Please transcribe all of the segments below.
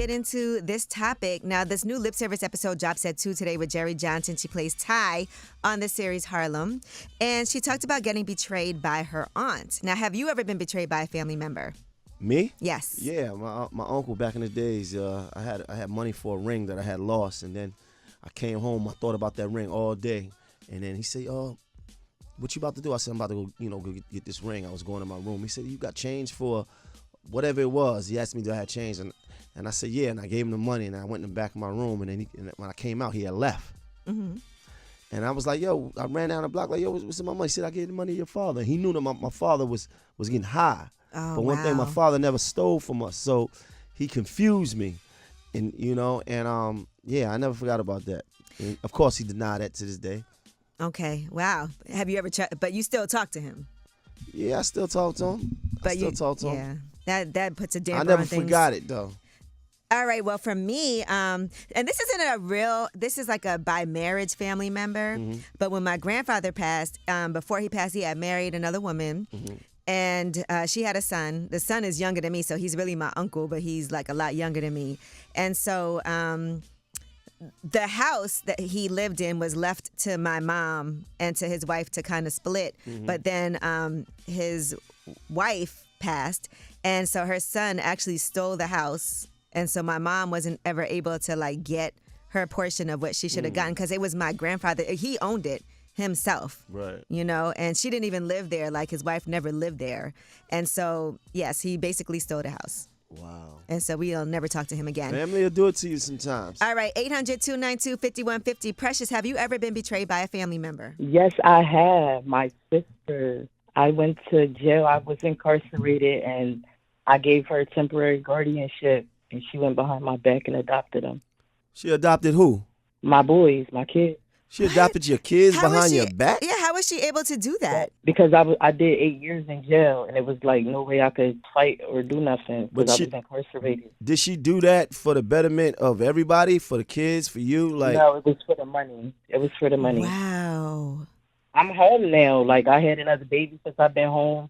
get into this topic. Now, this new lip service episode drops at 2 today with Jerry Johnson. She plays Ty on the series Harlem. And she talked about getting betrayed by her aunt. Now, have you ever been betrayed by a family member? Me? Yes. Yeah, my uncle back in the days, I had money for a ring that I had lost, and then I came home, I thought about that ring all day, and then he said, "Oh, what you about to do?" I said, "I'm about to go get this ring." I was going to my room. He said, "You got change for whatever it was?" He asked me, "Do I have change?" And I said, "Yeah," and I gave him the money, and I went in the back of my room, and then when I came out, he had left. Mm-hmm. And I was like, "Yo," I ran down the block like, "Yo, what's in my money?" He said, "I gave the money to your father." He knew that my father was getting high. Oh, but one thing, my father never stole from us, so he confused me, and yeah, I never forgot about that. And of course, he denied that to this day. Okay, wow. Have you ever but you still talk to him? Yeah, I still talk to him. Yeah, that puts a damper on things. I never forgot it though. All right, well, for me, and this isn't this is like a by marriage family member, but when my grandfather passed, before he passed, he had married another woman. And she had a son. The son is younger than me, so he's really my uncle, but he's like a lot younger than me. And so the house that he lived in was left to my mom and to his wife to kind of split. But then his wife passed, and so her son actually stole the house. And so my mom wasn't ever able to like get her portion of what she should have gotten because it was my grandfather. He owned it himself, right? And she didn't even live there. Like his wife never lived there, and so yes, he basically stole the house. Wow. And so we'll never talk to him again. Family will do it to you sometimes. All right, 800-292-5150. Precious, have you ever been betrayed by a family member? Yes, I have. My sister. I went to jail. I was incarcerated, and I gave her temporary guardianship, and she went behind my back and adopted them. She adopted who? My boys, my kids. She adopted your kids behind your back? Yeah, how was she able to do that? Because I did 8 years in jail, and it was like no way I could fight or do nothing because I was incarcerated. Did she do that for the betterment of everybody, for the kids, for you? No, it was for the money. It was for the money. Wow. I'm home now. Like, I had another baby since I've been home.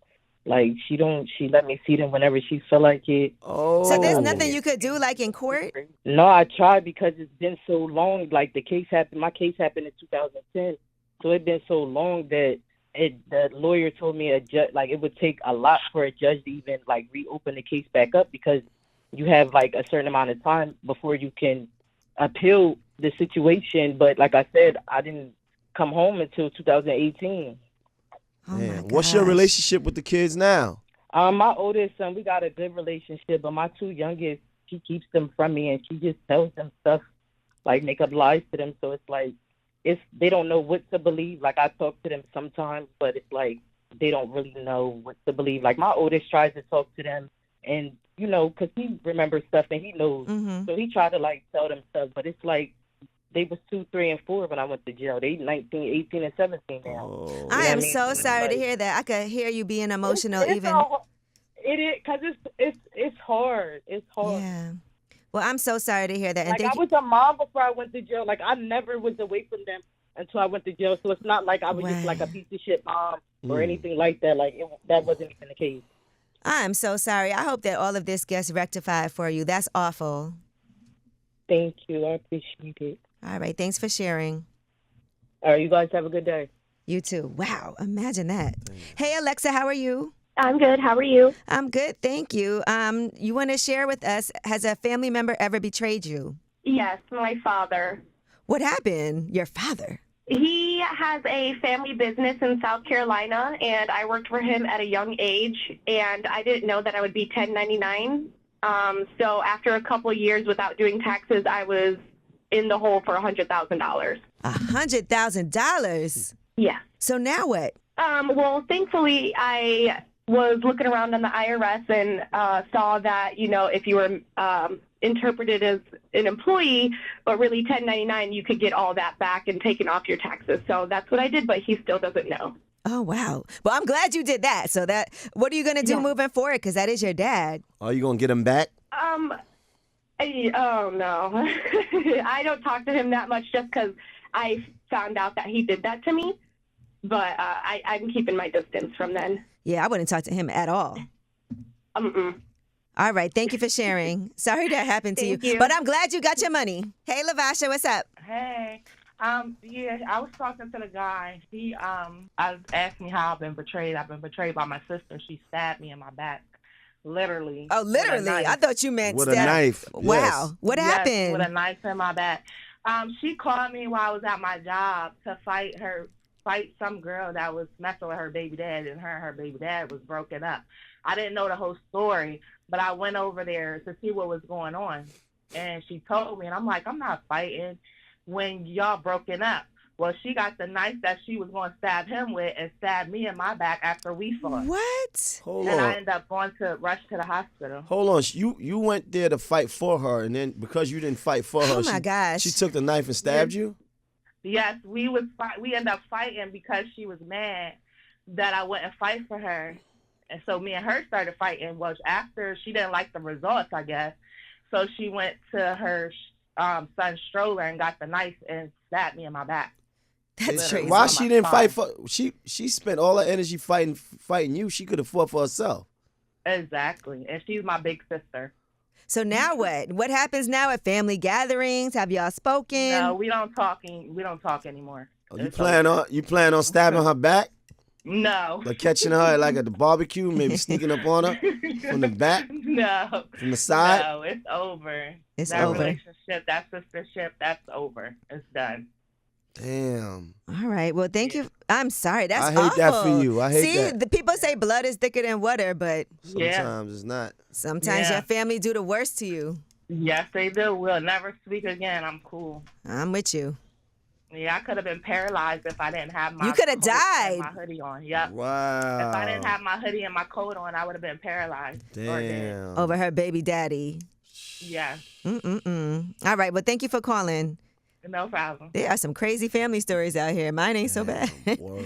Like, she let me see them whenever she feel like it. Oh. So there's nothing you could do, like, in court? No, I tried because it's been so long. Like, my case happened in 2010. So it's been so long that the lawyer told me it would take a lot for a judge to even, like, reopen the case back up because you have, like, a certain amount of time before you can appeal the situation. But like I said, I didn't come home until 2018. Man, what's your relationship with the kids now? My oldest son, we got a good relationship, but my two youngest, she keeps them from me, and she just tells them stuff, like make up lies to them. So it's like, they don't know what to believe. Like I talk to them sometimes, but it's like they don't really know what to believe. Like my oldest tries to talk to them, and because he remembers stuff and he knows, so he tried to like tell them stuff, but it's like. They was 2, 3, and 4 when I went to jail. They 19, 18, and 17 now. Oh. I am so sorry to hear that. I could hear you being emotional it is because it's hard. It's hard. Yeah. Well, I'm so sorry to hear that. And I was a mom before I went to jail. Like I never was away from them until I went to jail. So it's not like I was just like a piece of shit mom or anything like that. Like that wasn't even the case. I'm so sorry. I hope that all of this gets rectified for you. That's awful. Thank you. I appreciate it. All right. Thanks for sharing. All right. You guys have a good day. You too. Wow. Imagine that. Hey, Alexa, how are you? I'm good. How are you? I'm good. Thank you. You want to share with us, has a family member ever betrayed you? Yes, my father. What happened? Your father? He has a family business in South Carolina, and I worked for him at a young age, and I didn't know that I would be 1099. So after a couple of years without doing taxes, I was in the hole for $100,000. $100,000? Yeah. So now what? Well, thankfully, I was looking around on the IRS and saw that, if you were interpreted as an employee, but really 1099, you could get all that back and taken off your taxes. So that's what I did, but he still doesn't know. Oh, wow. Well, I'm glad you did that. So what are you going to do moving forward? Because that is your dad. Are you going to get him back? Oh, no. I don't talk to him that much just because I found out that he did that to me. But I'm keeping my distance from then. Yeah, I wouldn't talk to him at all. All right. Thank you for sharing. Sorry that happened to Thank you. But I'm glad you got your money. Hey, Lavasha, what's up? Hey, yeah, I was talking to the guy. He asked me how I've been betrayed. I've been betrayed by my sister. She stabbed me in my back, literally. Oh, with a literally? knife. I thought you meant With a stab. knife. Wow. Yes. What Yes, happened? with a knife in my back. She called me while I was at my job to fight some girl that was messing with her baby dad, and her baby dad was broken up. I didn't know the whole story, but I went over there to see what was going on. And she told me, and I'm like, I'm not fighting when y'all broken up. Well, she got the knife that she was going to stab him with and stabbed me in my back after we fought. What? Hold And I on. ended up going to rush to the hospital. Hold on. You went there to fight for her, and then because you didn't fight for her, Oh, my gosh. she took the knife and stabbed you? Yes, we ended up fighting because she was mad that I wouldn't fight for her. And so me and her started fighting. Well, after she didn't like the results, I guess. So she went to her son's stroller and got the knife and stabbed me in my back. That's crazy. Why On she my didn't fight spine. for? She spent all her energy fighting you. She could have fought for herself. Exactly. And she's my big sister. So now what? What happens now at family gatherings? Have y'all spoken? No, we don't talk anymore. Oh, you It's plan on stabbing her back, No. like catching her like at the barbecue, maybe sneaking up on her from the back, No. from the side. No, it's over. It's that over. relationship, that sistership, that's over. It's done. Damn. All right. Well, thank you. I'm sorry. That's I hate that for awful. you. I hate See, that. the people say blood is thicker than water, but Yeah. Sometimes it's not. sometimes Yeah. your family do the worst to you. Yes, they do. We'll never speak again. I'm cool. I'm with you. Yeah, I could have been paralyzed if I didn't have my You could have coat and died. my hoodie on. Yep. Wow. If I didn't have my hoodie and my coat on, I would have been paralyzed. Or dead. Damn. Over her baby daddy. Yeah. Mm-mm-mm. All right. Well, thank you for calling. No problem. There are some crazy family stories out here. Mine ain't so bad. Word.